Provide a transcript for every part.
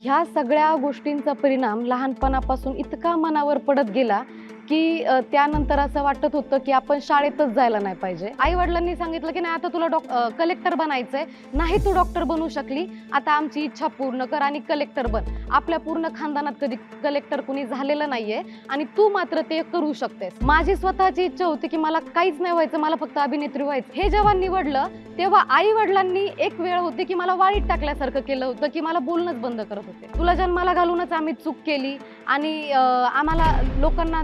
ह्या सगळ्या गोष्टींचा परिणाम लहानपणापासून इतका मनावर पडत गेला की त्यानंतर असं वाटत होतं की आपण शाळेतच जायला नाही पाहिजे. आई-वडिलांनी सांगितलं की नाही आता तुला कलेक्टर बनायचंय. नाही तू डॉक्टर बनू शकली, आता आमची इच्छा पूर्ण कर आणि कलेक्टर बन. आपल्या पूर्ण खानदानात कधी कलेक्टर कुणी झालेलं नाहीये आणि तू मात्र ते करू शकतेस. माझी स्वतःची इच्छा होती की मला काहीच नाही व्हायचं, मला फक्त अभिनेत्री व्हायचं. हे जेव्हा निवडलं तेव्हा आई-वडिलांनी एक वेळ होती की मला वाळीत टाकल्यासारखं केलं होतं की मला बोलणंच बंद करत होते. तुला जन्माला घालूनच आम्ही चूक केली आणि आम्हाला लोकांना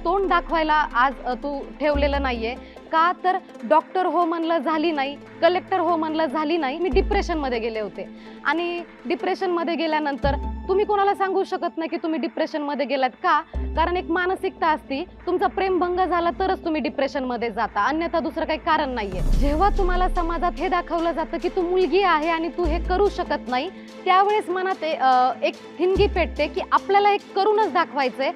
तोंड दाखवायला आज तू ठेवलेलं नाहीये का, तर डॉक्टर हो म्हणलं झाली नाही, कलेक्टर हो म्हणलं झाली नाही. मी डिप्रेशनमध्ये गेले होते आणि डिप्रेशनमध्ये गेल्यानंतर तुम्ही कोणाला सांगू शकत नाही की तुम्ही डिप्रेशनमध्ये गेलात का, कारण एक मानसिकता असती, तुमचा प्रेमभंग झाला तरच तुम्ही डिप्रेशनमध्ये जाता, अन्यथा दुसरं काही कारण नाहीये. जेव्हा तुम्हाला समाजात हे दाखवलं जातं की तू मुलगी आहे आणि तू हे करू शकत नाही, त्यावेळेस मनात एक ठिणगी पेटते की आपल्याला हे करूनच दाखवायचंय.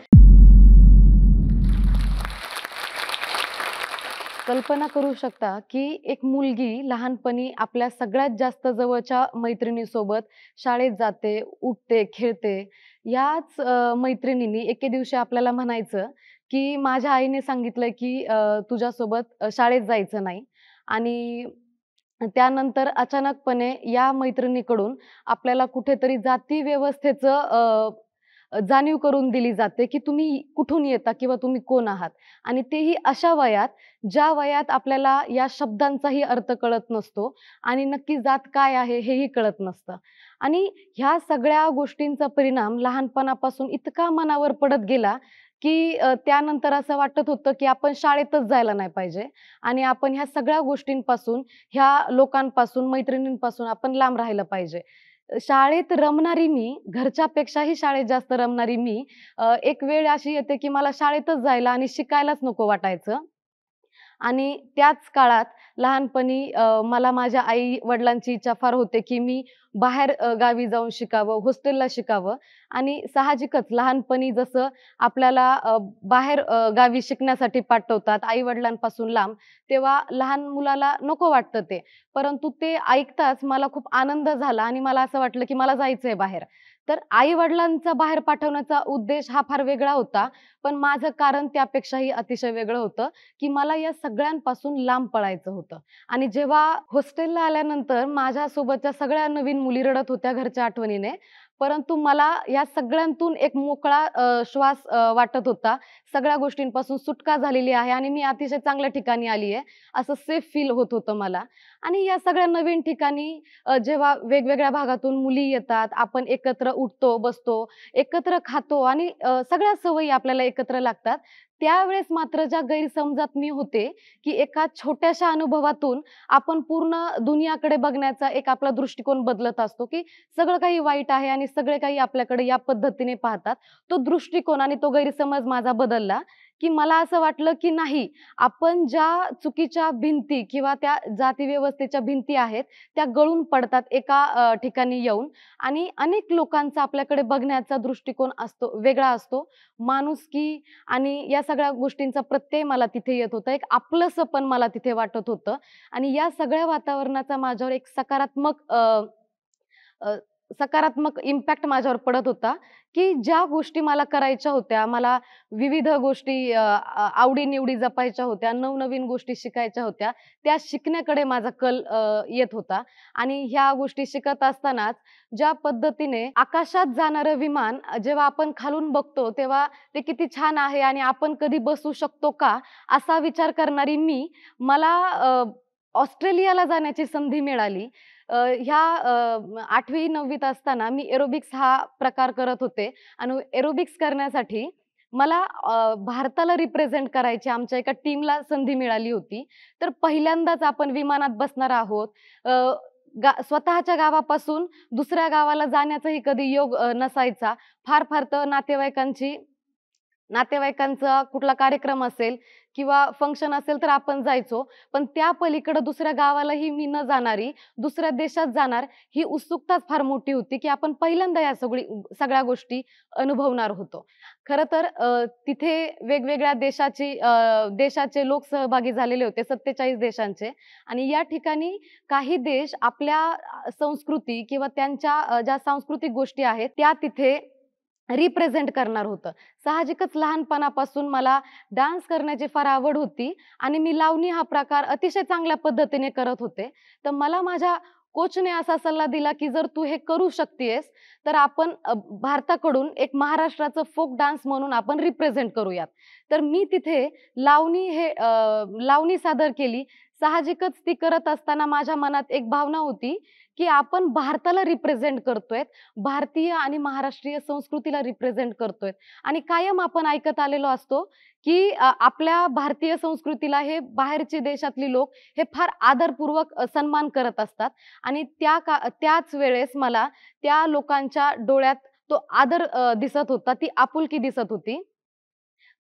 कल्पना करू शकता की एक मुलगी लहानपणी आपल्या सगळ्यात जास्त जवळच्या मैत्रिणीसोबत शाळेत जाते, उठते, खेळते. याच मैत्रिणींनी एके दिवशी आपल्याला म्हणायचं की माझ्या आईने सांगितलंय की तुझ्यासोबत शाळेत जायचं नाही आणि त्यानंतर अचानकपणे या मैत्रिणीकडून आपल्याला कुठेतरी जाती व्यवस्थेचं जाणीव करून दिली जाते की तुम्ही कुठून येता किंवा तुम्ही कोण आहात आणि तेही अशा वयात, ज्या वयात आपल्याला या शब्दांचाही अर्थ कळत नसतो आणि नक्की जात काय आहे हेही कळत नसतं. आणि ह्या सगळ्या गोष्टींचा परिणाम लहानपणापासून इतका मनावर पडत गेला की त्यानंतर असं वाटत होतं की आपण शाळेतच जायला नाही पाहिजे आणि आपण ह्या सगळ्या गोष्टींपासून, ह्या लोकांपासून, मैत्रिणींपासून आपण लांब राहिलं पाहिजे. शाळेत रमणारी मी, घरच्यापेक्षाही शाळेत जास्त रमणारी मी, एक वेळ अशी येते की मला शाळेतच जायला आणि शिकायलाच नको वाटायचं. आणि त्याच काळात लहानपणी मला माझ्या आई-वडिलांची इच्छा फार होते, की मी बाहेर गावी जाऊन शिकावं, हॉस्टेलला शिकावं आणि साहजिकच लहानपणी जसं आपल्याला बाहेर गावी शिकण्यासाठी पाठवतात आई-वडिलांपासून लांब, तेव्हा लहान मुलाला नको वाटतं ते. परंतु ते ऐकताच मला खूप आनंद झाला आणि मला असं वाटलं, की मला जायचंय बाहेर. तर आई-वडिलांचा बाहेर पाठवण्याचा उद्देश हा फार वेगळा होता. पण माझं कारण त्यापेक्षाही अतिशय वेगळं होतं. की मला या सगळ्यांपासून लांब पळायचं होतं. आणि जेव्हा हॉस्टेलला आल्यानंतर माझ्यासोबतच्या सगळ्या नवीन मुली रडत होत्या घरच्या आठवणीने. परंतु मला या सगळ्यांतून एक मोकळा श्वास वाटत होता. सगळ्या गोष्टींपासून सुटका झालेली आहे आणि मी अतिशय चांगल्या ठिकाणी आली आहे, असं सेफ फील होत होतं मला. आणि या सगळ्या नवीन ठिकाणी जेव्हा वेगवेगळ्या भागातून मुली येतात, आपण एकत्र उठतो, बसतो, एकत्र खातो आणि सगळ्या सवयी आपल्याला एकत्र लागतात. त्यावेळेस मात्र ज्या गैरसमजात मी होते, की एका छोट्याशा अनुभवातून आपण पूर्ण दुनियाकडे बघण्याचा एक आपला दृष्टिकोन बदलत असतो, की सगळं काही वाईट आहे आणि सगळे काही आपल्याकडे या पद्धतीने पाहतात. तो दृष्टिकोन आणि तो गैरसमज माझा बदलला, की मला असं वाटलं, की नाही, आपण ज्या चुकीच्या भिंती किंवा त्या जातीव्यवस्थेच्या भिंती आहेत, त्या गळून पडतात एका ठिकाणी येऊन आणि अनेक लोकांचा आपल्याकडे बघण्याचा दृष्टिकोन असतो, वेगळा असतो. माणुसकी आणि या सगळ्या गोष्टींचा प्रत्यय मला तिथे येत होता. एक आपलंसंपण मला तिथे वाटत होतं आणि या सगळ्या वातावरणाचा माझ्यावर एक अ, सकारात्मक इम्पॅक्ट माझ्यावर पडत होता, की ज्या गोष्टी मला करायच्या होत्या, मला विविध गोष्टी आवडी-निवडी जपायच्या होत्या, नवनवीन गोष्टी शिकायच्या होत्या, त्या शिकण्याकडे माझा कल येत होता आणि ह्या गोष्टी शिकत असतानाच ज्या पद्धतीने आकाशात जाणारं विमान जेव्हा आपण खालून बघतो, तेव्हा ते किती छान आहे आणि आपण कधी बसू शकतो का? असा विचार करणारी मी, मला ऑस्ट्रेलियाला जाण्याची संधी मिळाली. ह्या 8वी-9वीत असताना मी एरोबिक्स हा प्रकार करत होते आणि एरोबिक्स करण्यासाठी मला भारताला रिप्रेझेंट करायची आमच्या एका टीमला संधी मिळाली होती. तर पहिल्यांदाच आपण विमानात बसणार आहोत. अ, स्वतःच्या गावापासून दुसऱ्या गावाला जाण्याचाही कधी योग नसायचा. फार फार तर नातेवाईकांचा कुठला कार्यक्रम असेल किंवा फंक्शन असेल तर आपण जायचो. पण त्या पलीकडे दुसऱ्या गावालाही मी न जाणारी, दुसऱ्या देशात जाणार ही उत्सुकताच फार मोठी होती, की आपण पहिल्यांदा या सगळ्या गोष्टी अनुभवणार होतो. खरं तर तिथे वेगवेगळ्या देशाचे लोक सहभागी झालेले होते 47 देशांचे आणि या ठिकाणी काही देश आपल्या संस्कृती किंवा त्यांच्या ज्या सांस्कृतिक गोष्टी आहेत त्या तिथे रिप्रेझेंट करणार होतं. साहजिकच लहानपणापासून मला डान्स करण्याची फार आवड होती आणि मी लावणी हा प्रकार अतिशय चांगल्या पद्धतीने करत होते. तर मला माझ्या कोचने असा सल्ला दिला, की "जर तू हे करू शकतीयेस, तर आपण भारताकडून एक महाराष्ट्राचं फोक डान्स म्हणून आपण रिप्रेझेंट करूयात." तर मी तिथे लावणी सादर केली. साहजिकच ती करत असताना माझ्या मनात एक भावना होती, की आपण भारताला रिप्रेझेंट करतोय. भारतीय आणि महाराष्ट्रीय संस्कृतीला रिप्रेझेंट करतोय आणि कायम आपण ऐकत आलेलो असतो, की आपल्या भारतीय संस्कृतीला हे बाहेरची देशातली लोक हे फार आदरपूर्वक सन्मान करत असतात आणि त्याच वेळेस मला त्या लोकांच्या डोळ्यात तो आदर दिसत होता, ती आपुलकी दिसत होती.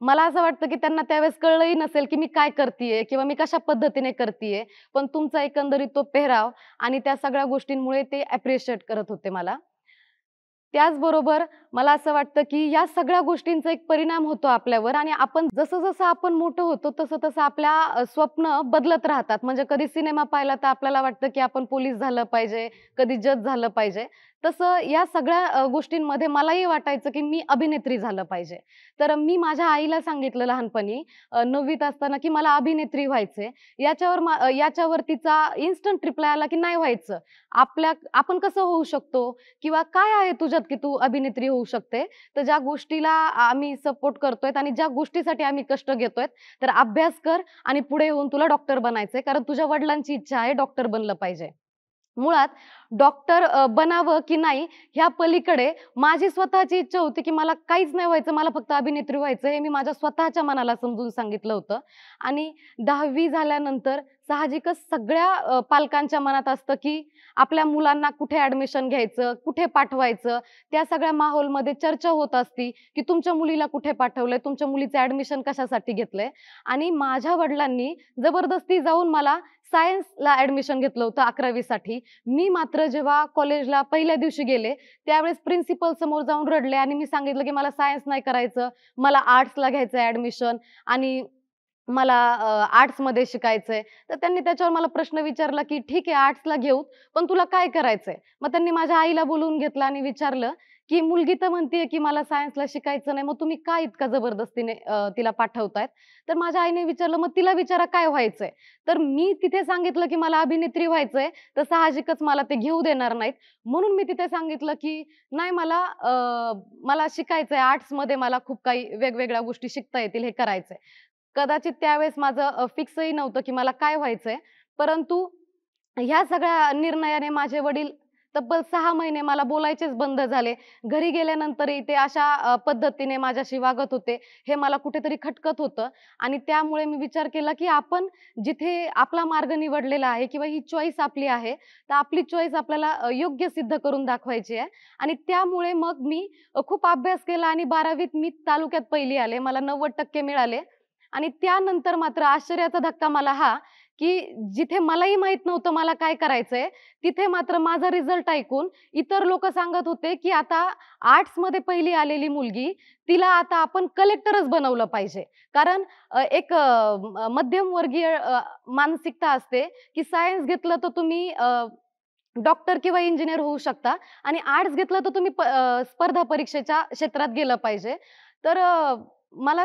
मला असं वाटतं, की त्यांना त्यावेळेस कळलंही नसेल, की मी काय करतीये किंवा मी कशा पद्धतीने करतीये. पण तुमचा एकंदरीत तो पेहराव आणि त्या सगळ्या गोष्टींमुळे ते अप्रिशिएट करत होते मला. त्याचबरोबर मला असं वाटतं, की या सगळ्या गोष्टींचा एक परिणाम होतो आपल्यावर आणि आपण जसं-जसं आपण मोठं होतो, तसं-तसं आपल्या स्वप्न बदलत राहतात. म्हणजे कधी सिनेमा पाहिला तर आपल्याला वाटतं, की आपण पोलीस झालं पाहिजे, कधी जज झालं पाहिजे. तसं या सगळ्या गोष्टींमध्ये मलाही वाटायचं, की मी अभिनेत्री झालं पाहिजे. तर मी माझ्या आईला सांगितलं लहानपणी 9वीत असताना, की मला अभिनेत्री व्हायचंय. याच्यावर तिचा इन्स्टंट रिप्लाय आला, की "नाही व्हायचं. आपण कसं होऊ शकतो? किंवा काय आहे तुझ्यात की तू अभिनेत्री होऊ शकते. तर ज्या गोष्टीला आम्ही सपोर्ट करतोय आणि ज्या गोष्टीसाठी आम्ही कष्ट घेतोय, तर अभ्यास कर आणि पुढे येऊन तुला डॉक्टर बनायचंय. कारण तुझ्या वडिलांची इच्छा आहे डॉक्टर बनलं पाहिजे. मुळात डॉक्टर बनावं की नाही ह्या पलीकडे माझी स्वतःची इच्छा होती, की मला काहीच नाही व्हायचं, मला फक्त अभिनेत्री व्हायचं हे मी माझ्या स्वतःच्या मनाला समजून सांगितलं होतं. आणि 10वी झाल्यानंतर साहजिकच सगळ्या पालकांच्या मनात असतं, की आपल्या मुलांना कुठे ॲडमिशन घ्यायचं, कुठे पाठवायचं. त्या सगळ्या माहोलमध्ये चर्चा होत असती, की तुमच्या मुलीला कुठे पाठवलंय, तुमच्या मुलीचं ॲडमिशन कशासाठी घेतलंय. आणि माझ्या वडिलांनी जबरदस्ती जाऊन मला सायन्सला ॲडमिशन घेतलं होतं 11वी साठी. मी मात्र जेव्हा कॉलेजला पहिल्या दिवशी गेले, त्यावेळेस प्रिन्सिपल समोर जाऊन रडले आणि मी सांगितलं, की मला सायन्स नाही करायचं, मला आर्ट्सला घ्यायचंय ॲडमिशन आणि मला आर्ट्समध्ये शिकायचंय. तर त्यांनी त्याच्यावर मला प्रश्न विचारला, की "ठीक आहे आर्ट्सला घेऊ, पण तुला काय करायचंय?" मग त्यांनी माझ्या आईला बोलवून घेतलं आणि विचारलं, की "मुलगी तर म्हणतीये, की मला सायन्सला शिकायचं नाही, मग तुम्ही का इतका जबरदस्तीने तिला पाठवतायत?" तर माझ्या आईने विचारलं, "मग तिला विचारा काय व्हायचंय?" तर मी तिथे सांगितलं, की "मला अभिनेत्री व्हायचंय." तर साहजिकच मला ते घेऊ देणार नाहीत. म्हणून मी तिथे सांगितलं, की "नाही मला शिकायचंय आर्ट्समध्ये मला खूप काही वेगवेगळ्या गोष्टी शिकता येतील, हे करायचंय." कदाचित त्यावेळेस माझं फिक्सही नव्हतं, की मला काय व्हायचंय. परंतु ह्या सगळ्या निर्णयाने माझे वडील तब्बल 6 महिने मला बोलायचेच बंद झाले. घरी गेल्यानंतरही ते अशा पद्धतीने माझ्याशी वागत होते. हे मला कुठेतरी खटकत होतं आणि त्यामुळे मी विचार केला, की आपण जिथे आपला मार्ग निवडलेला आहे किंवा ही चॉईस आपली आहे, तर आपली चॉईस आपल्याला योग्य सिद्ध करून दाखवायची आहे आणि त्यामुळे मग मी खूप अभ्यास केला आणि 12वीत मी तालुक्यात पहिली आले. मला 90% मिळाले आणि त्यानंतर मात्र आश्चर्याचा धक्का मला हा, की जिथे मलाही माहीत नव्हतं मला काय करायचंय, तिथे मात्र माझा रिझल्ट ऐकून इतर लोकं सांगत होते, की आता आर्ट्समध्ये पहिली आलेली मुलगी, तिला आता आपण कलेक्टरच बनवलं पाहिजे. कारण एक मध्यमवर्गीय मानसिकता असते, की सायन्स घेतलं तर तुम्ही डॉक्टर किंवा इंजिनिअर होऊ शकता आणि आर्ट्स घेतलं तर तुम्ही स्पर्धा परीक्षेच्या क्षेत्रात गेलं पाहिजे. तर मला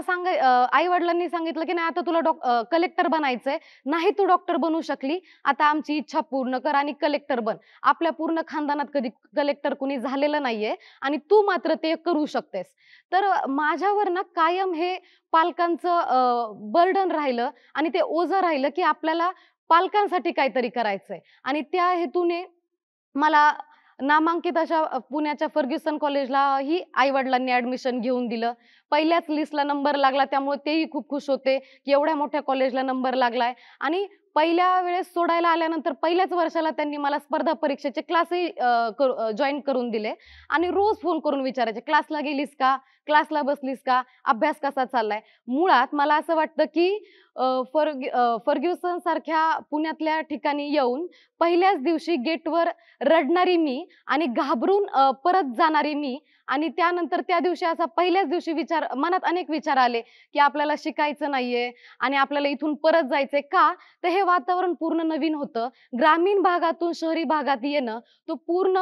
आई-वडिलांनी सांगितलं, की "नाही आता तुला कलेक्टर बनायचंय. नाही तू डॉक्टर बनू शकली, आता आमची इच्छा पूर्ण कर आणि कलेक्टर बन. आपल्या पूर्ण खानदानात कधी कलेक्टर कुणी झालेलं नाहीये आणि तू मात्र ते करू शकतेस." तर माझ्यावर ना कायम हे पालकांचं बर्डन राहिलं आणि ते ओझं राहिलं, की आपल्याला पालकांसाठी काहीतरी करायचंय आणि त्या हेतूने मला नामांकित अशा पुण्याच्या फर्ग्युसन कॉलेजलाही आई-वडिलांनी ॲडमिशन घेऊन दिलं. पहिल्याच लिस्टला नंबर लागला त्यामुळे तेही खूप खुश होते, की एवढ्या मोठ्या कॉलेजला नंबर लागलाय आणि पहिल्या वेळेस सोडायला आल्यानंतर पहिल्याच वर्षाला त्यांनी मला स्पर्धा परीक्षेचे क्लासही जॉइन करून दिले आणि रोज फोन करून विचारायचे, "क्लासला गेलीस का? क्लासला बसलीस का? अभ्यास कसा चाललाय?" मुळात मला असं वाटतं, की फर्ग्युसन सारख्या पुण्यातल्या ठिकाणी येऊन पहिल्याच दिवशी गेटवर रडणारी मी आणि घाबरून परत जाणारी मी आणि त्यानंतर त्या दिवशी असा पहिल्याच दिवशी मनात अनेक विचार आले, की आपल्याला शिकायचं नाहीये आणि आपल्याला इथून परत जायचंय. का? तर हे वातावरण पूर्ण नवीन होतं. ग्रामीण भागातून शहरी भागात येणं तो पूर्ण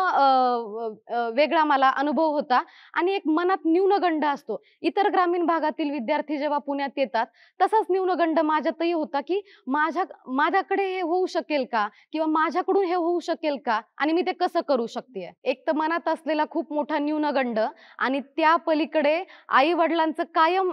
वेगळा मला अनुभव होता आणि एक मनात न्यूनगंड असतो. इतर ग्रामीण भागातील विद्यार्थी जेव्हा पुण्यात येतात, तसाच न्यूनगंड माझ्यातही होता, की माझ्याकडे हे होऊ शकेल का? किंवा माझ्याकडून हे होऊ शकेल का? आणि मी ते कसं करू शकतेय? एक तर मनात असलेला खूप मोठा न्यूनगंड आणि त्या पलीकडे आई-वडिलांचं कायम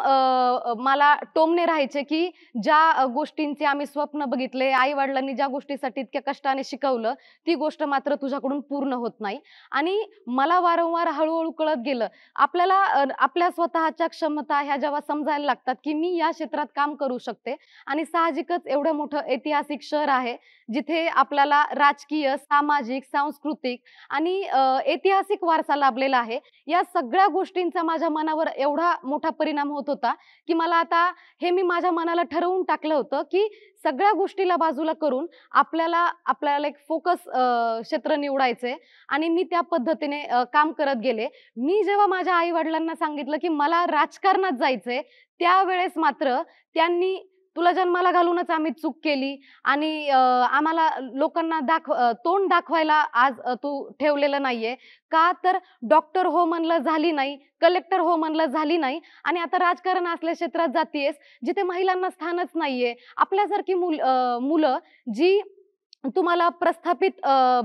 मला टोमणे राहायचे, की ज्या गोष्टींचे आम्ही स्वप्न बघितले, आई-वडिलांनी ज्या गोष्टीसाठी इतक्या कष्टाने शिकवलं, ती गोष्ट मात्र तुझ्याकडून पूर्ण होत नाही. आणि मला वारंवार हळू कळत गेलं, आपल्या स्वतःच्या क्षमता ह्या जेव्हा समजायला लागतात, की मी या क्षेत्रात काम करू शकते आणि साहजिकच एवढं मोठं ऐतिहासिक शहर आहे, जिथे आपल्याला राजकीय, सामाजिक, सांस्कृतिक आणि ऐतिहासिक वारसा लाभलेला आहे. या सगळ्या गोष्टींचा माझ्या मनावर एवढा मोठा परिणाम होत होता, की मला आता हे मी माझ्या मनाला ठरवून टाकलं होतं, की सगळ्या गोष्टीला बाजूला करून आपल्याला एक फोकस क्षेत्र निवडायचंय आणि मी त्या पद्धतीने काम करत गेले. मी जेव्हा माझ्या आई-वडिलांना सांगितलं, की मला राजकारणात जायचंय, त्यावेळेस मात्र त्यांनी "तुला जन्माला घालूनच आम्ही चूक केली आणि आम्हाला लोकांना तोंड दाखवायला आज तू ठेवलेलं नाहीये. का तर डॉक्टर हो म्हणलं झाली नाही, कलेक्टर हो म्हणलं झाली नाही आणि आता राजकारण असल्या क्षेत्रात जातीयेस, जिथे महिलांना स्थानच नाहीये. आपल्यासारखी मुलं जी तुम्हाला प्रस्थापित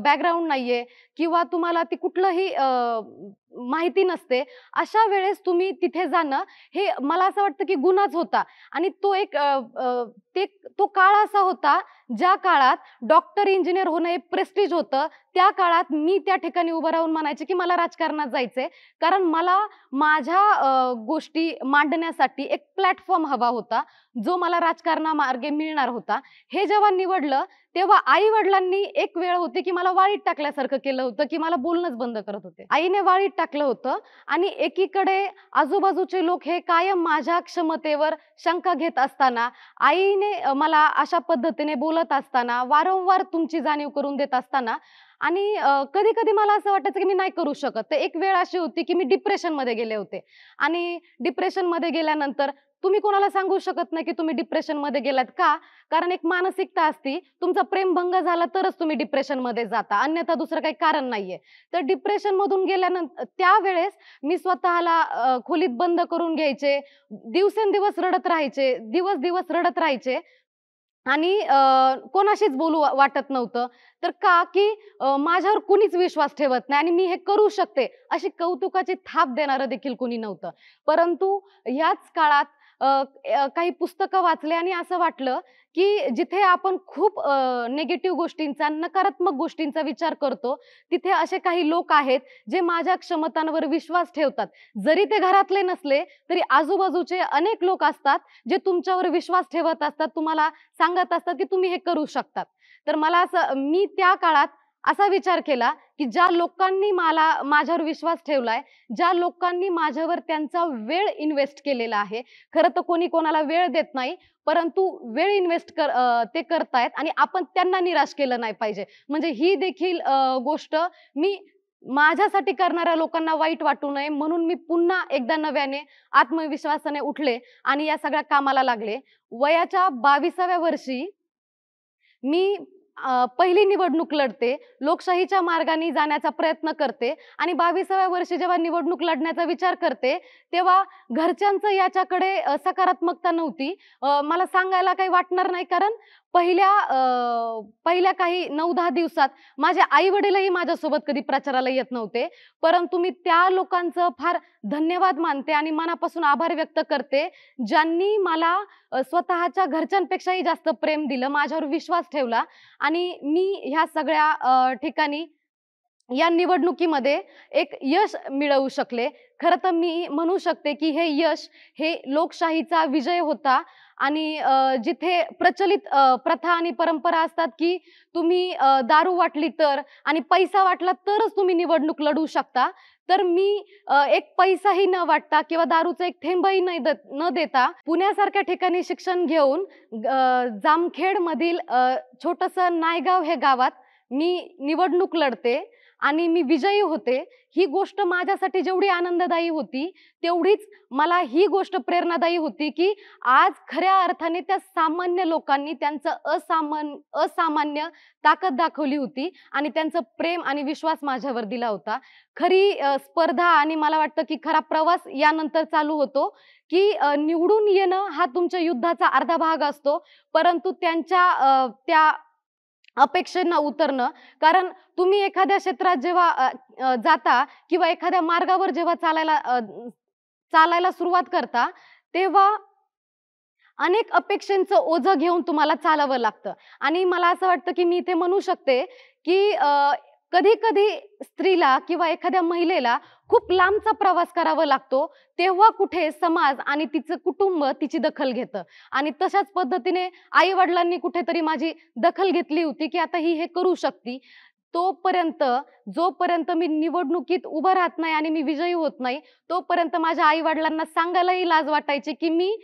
बॅकग्राऊंड नाहीये किंवा तुम्हाला ती कुठलंही माहिती नसते. अशा वेळेस तुम्ही तिथे जाणं हे मला असं वाटतं की गुन्हाच होता आणि तो एक अ, अ, ते तो काळ असा होता ज्या काळात डॉक्टर, इंजिनिअर होणं हे प्रेस्टीज होतं. त्या काळात मी त्या ठिकाणी उभं राहून म्हणायचे की मला राजकारणात जायचंय. कारण मला माझ्या गोष्टी मांडण्यासाठी एक प्लॅटफॉर्म हवा होता, जो मला राजकारणामार्गे मिळणार होता. हे जेव्हा निवडलं तेव्हा आई-वडिलांनी एक वेळ होती, की मला वाळीत टाकल्यासारखं केलं होतं, की मला बोलणंच बंद करत होते. आईने वाळीत टाकलं होतं आणि एकीकडे आजूबाजूचे लोक हे कायम माझ्या क्षमतेवर शंका घेत असताना, आईने मला अशा पद्धतीने बोलत असताना, वारंवार तुमची जाणीव करून देत असताना आणि कधी-कधी मला असं वाटायचं, की मी नाही करू शकत. तर एक वेळ अशी होती, की मी डिप्रेशनमध्ये गेले होते आणि डिप्रेशनमध्ये गेल्यानंतर तुम्ही कोणाला सांगू शकत नाही, की तुम्ही डिप्रेशनमध्ये गेलात. का? कारण एक मानसिकता असती, तुमचा प्रेमभंग झाला तरच तुम्ही डिप्रेशनमध्ये जाता. अन्यथा दुसरं काही कारण नाहीये. तर डिप्रेशनमधून गेल्यानंतर त्यावेळेस मी स्वतःला खोलीत बंद करून घ्यायचे. दिवसेंदिवस रडत राहायचे. दिवस-दिवस रडत राहायचे आणि कोणाशीच बोलू वाटत नव्हतं. तर का? की माझ्यावर कुणीच विश्वास ठेवत नाही आणि मी हे करू शकते, अशी कौतुकाची थाप देणारं देखील कुणी नव्हतं. परंतु ह्याच काळात अ, काही पुस्तकं वाचले आणि असं वाटलं, की जिथे आपण खूप निगेटिव्ह गोष्टींचा, नकारात्मक गोष्टींचा विचार करतो, तिथे असे काही लोक आहेत, जे माझ्या क्षमतांवर विश्वास ठेवतात. जरी ते घरातले नसले, तरी आजूबाजूचे अनेक लोक असतात, जे तुमच्यावर विश्वास ठेवत असतात, तुम्हाला सांगत असतात, की तुम्ही हे करू शकतात. तर मी त्या काळात असा विचार केला, की ज्या लोकांनी माझ्यावर विश्वास ठेवलाय, ज्या लोकांनी माझ्यावर त्यांचा वेळ इन्व्हेस्ट केलेला आहे. खरं तर कोणी कोणाला वेळ देत नाही, परंतु वेळ ते करतायत आणि आपण त्यांना निराश केलं नाही पाहिजे. म्हणजे ही देखील गोष्ट मी माझ्यासाठी करणाऱ्या लोकांना वाईट वाटू नये म्हणून मी पुन्हा एकदा नव्याने आत्मविश्वासाने उठले आणि या सगळ्या कामाला लागले. वयाच्या 22व्या वर्षी मी पहिली निवडणूक लढते, लोकशाहीच्या मार्गाने जाण्याचा प्रयत्न करते आणि 22व्या वर्षी जेव्हा निवडणूक लढण्याचा विचार करते, तेव्हा घरच्यांचं याच्याकडे सकारात्मकता नव्हती. मला सांगायला काही वाटणार नाही कारण पहिल्या काही 9-10 दिवसात माझे आई-वडीलही माझ्यासोबत कधी प्रचाराला येत नव्हते. परंतु मी त्या लोकांचं फार धन्यवाद मानते आणि मनापासून आभार व्यक्त करते, ज्यांनी मला स्वतःच्या घरच्यांपेक्षाही जास्त प्रेम दिलं, माझ्यावर विश्वास ठेवला आणि मी ह्या सगळ्या ठिकाणी या निवडणुकीमध्ये एक यश मिळवू शकले. खरं तर मी म्हणू शकते, की हे यश हे लोकशाहीचा विजय होता आणि जिथे प्रचलित प्रथा आणि परंपरा असतात, की तुम्ही दारू वाटली तर आणि पैसा वाटला तरच तुम्ही निवडणूक लढवू शकता. तर मी एक पैसाही न वाटता किंवा दारूचा एक थेंबही न देता पुण्यासारख्या ठिकाणी शिक्षण घेऊन जामखेडमधील छोटंसं नायगाव हे गावात मी निवडणूक लढते आणि मी विजयी होते. ही गोष्ट माझ्यासाठी जेवढी आनंददायी होती, तेवढीच मला ही गोष्ट प्रेरणादायी होती, की आज खऱ्या अर्थाने त्या सामान्य लोकांनी त्यांचं असामान्य ताकद दाखवली होती आणि त्यांचं प्रेम आणि विश्वास माझ्यावर दिला होता. खरी स्पर्धा आणि मला वाटतं, की खरा प्रवास यानंतर चालू होतो, की निवडून येणं हा तुमच्या युद्धाचा अर्धा भाग असतो. परंतु त्यांच्या त्या अपेक्षेनं उतरणं. कारण तुम्ही एखाद्या क्षेत्रात जेव्हा जाता किंवा एखाद्या मार्गावर जेव्हा चालायला सुरुवात करता, तेव्हा अनेक अपेक्षांचं ओझं घेऊन तुम्हाला चालावं लागतं. आणि मला असं वाटतं, की मी इथे म्हणू शकते, की कधी-कधी स्त्रीला किंवा एखाद्या महिलेला खूप लांबचा प्रवास करावा लागतो, तेव्हा कुठे समाज आणि तिचं कुटुंब तिची दखल घेतं. आणि तशाच पद्धतीने आई-वडिलांनी कुठेतरी माझी दखल घेतली होती, की आता ही हे करू शकती. तोपर्यंत जोपर्यंत मी निवडणुकीत उभं राहत नाही आणि मी विजयी होत नाही, तोपर्यंत माझ्या आई-वडिलांना सांगायलाही लाज वाटायची, की मी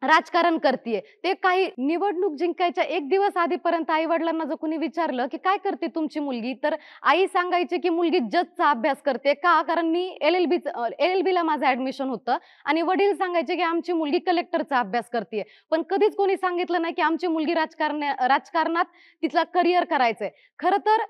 राजकारण करतीये. ते काही निवडणूक जिंकायच्या 1 दिवस आधीपर्यंत आई-वडिलांना जर कुणी विचारलं, की "काय करते तुमची मुलगी?" तर आई सांगायची, की "मुलगी जजचा अभ्यास करते." का? कारण मी एल-एल-बीला माझं ॲडमिशन होतं आणि वडील सांगायचे, की "आमची मुलगी कलेक्टरचा अभ्यास करतीये." पण कधीच कोणी सांगितलं नाही, की आमची मुलगी राजकारणात तिचं करियर करायचंय. खरं तर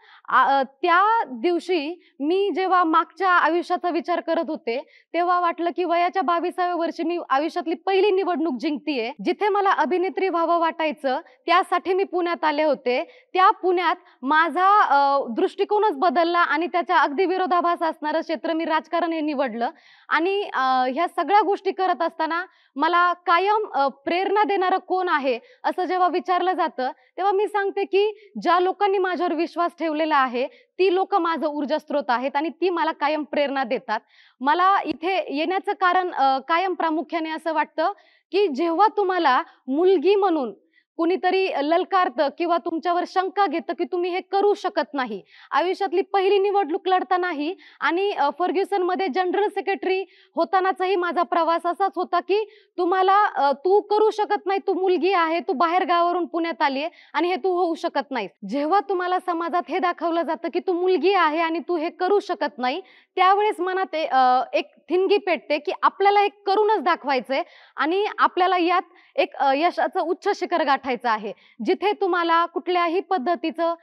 त्या दिवशी मी जेव्हा मागच्या आयुष्याचा विचार करत होते, तेव्हा वाटलं, की वयाच्या 22व्या वर्षी मी आयुष्यातली पहिली निवडणूक जिंकतीये. जिथे मला अभिनेत्री व्हावं वाटायचं, त्यासाठी मी पुण्यात आले होते. त्या पुण्यात माझा दृष्टिकोनच बदलला आणि त्याच्या अगदी विरोधाभास असणारं क्षेत्र मी राजकारण हे निवडलं. आणि ह्या सगळ्या गोष्टी करत असताना मला कायम प्रेरणा देणारं कोण आहे, असं जेव्हा विचारलं जातं, तेव्हा मी सांगते, की ज्या लोकांनी माझ्यावर विश्वास ठेवलेला आहे, ती लोकं माझं ऊर्जास्रोत आहेत आणि ती मला कायम प्रेरणा देतात. मला इथे येण्याचं कारण कायम प्रामुख्याने असं वाटतं, की जेव्हा तुम्हाला मुलगी म्हणून कुणीतरी ललकारतं किंवा तुमच्यावर शंका घेतं, की तुम्ही हे करू शकत नाही. आयुष्यातली पहिली निवडणूक लढतानाही आणि फर्ग्युसनमध्ये जनरल सेक्रेटरी होतानाचाही माझा प्रवास असाच होता, की तू करू शकत नाही, तू मुलगी आहे, तू बाहेर गावावरून पुण्यात आली आहे आणि हे तू होऊ शकत नाहीस. जेव्हा तुम्हाला समाजात हे दाखवलं जातं, की तू मुलगी आहे आणि तू हे करू शकत नाही, त्यावेळेस मनात एक ठिणगी पेटते, की आपल्याला हे करूनच दाखवायचंय आणि आपल्याला यात एक यशाचं उच्च शिखर गाठायचं आहे. जिथे तुम्हाला कुठल्याही पद्धतीचं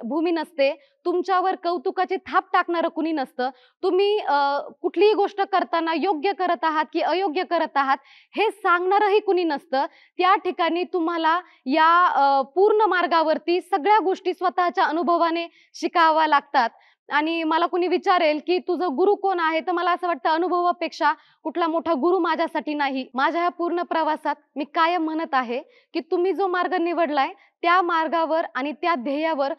भूमी नसते. तुमच्यावर कौतुकाची थाप टाकणारं कुणी नसतं. तुम्ही कुठलीही गोष्ट करताना योग्य करत आहात की अयोग्य करत आहात हे सांगणारही कुणी नसतं. त्या ठिकाणी तुम्हाला या पूर्ण मार्गावरती सगळ्या गोष्टी स्वतःच्या अनुभवाने शिकाव्या लागतात. आणि मला कुणी विचारेल, की "तुझं गुरु कोण आहे?" तर मला असं वाटतं अनुभवापेक्षा कुठला मोठा गुरु माझ्यासाठी नाही. माझ्या ह्या पूर्ण प्रवासात मी कायम म्हणत आहे, की तुम्ही जो मार्ग निवडलाय त्या मार्गावर आणि त्या ध्येयावर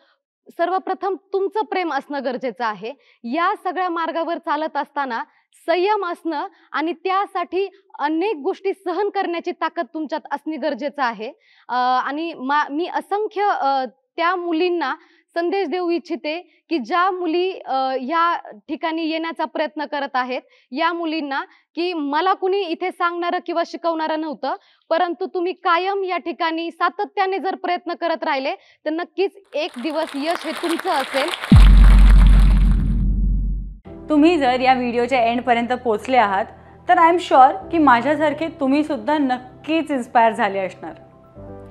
सर्वप्रथम तुमचं प्रेम असणं गरजेचं आहे. या सगळ्या मार्गावर चालत असताना संयम असणं आणि त्यासाठी अनेक गोष्टी सहन करण्याची ताकद तुमच्यात असणे गरजेचं आहे. आणि मी असंख्य त्या मुलींना संदेश देऊ इच्छिते, की ज्या मुली ह्या ठिकाणी येण्याचा प्रयत्न करत आहेत, या मुलींना, की मला कुणी इथे सांगणारं किंवा शिकवणारं नव्हतं. परंतु तुम्ही कायम या ठिकाणी सातत्याने जर प्रयत्न करत राहिले, तर नक्कीच एक दिवस यश हे तुमचं असेल. तुम्ही जर या व्हिडिओच्या एंडपर्यंत पोहोचले आहात, तर आय एम शुअर की माझ्यासारखे तुम्ही सुद्धा नक्कीच इन्स्पायर झाले असणार.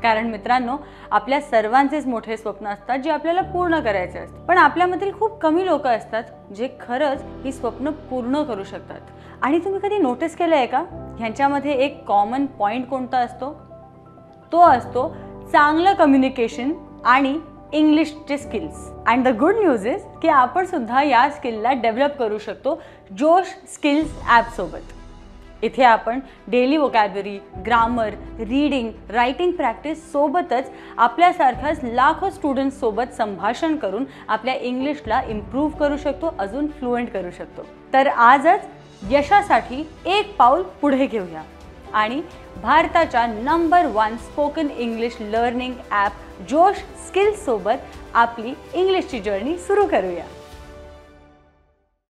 कारण मित्रांनो, आपल्या सर्वांचेच मोठे स्वप्न असतात जे आपल्याला पूर्ण करायचे असतात. पण आपल्यामधील खूप कमी लोक असतात जे खरंच ही स्वप्न पूर्ण करू शकतात. आणि तुम्ही कधी नोटीस केलं आहे का, ह्यांच्यामध्ये एक कॉमन पॉइंट कोणता असतो? तो असतो चांगलं कम्युनिकेशन आणि इंग्लिशचे skills. And the good news is की आपण सुद्धा या स्किलला डेव्हलप करू शकतो जोश स्किल्स ॲपसोबत. इथे आपण daily vocabulary, grammar, reading, writing practice सोबतच आपल्यासारख्याच लाखो स्टुडंट्स सोबत संभाषण करून आपल्या इंग्लिशला इम्प्रूव्ह करू शकतो, अजून फ्लुएंट करू शकतो. तर आजच यशासाठी एक पाऊल पुढे घेऊया आणि भारताच्या number 1 spoken English learning app जोश स्किल्स सोबत आपली इंग्लिशची जर्नी सुरू करूया.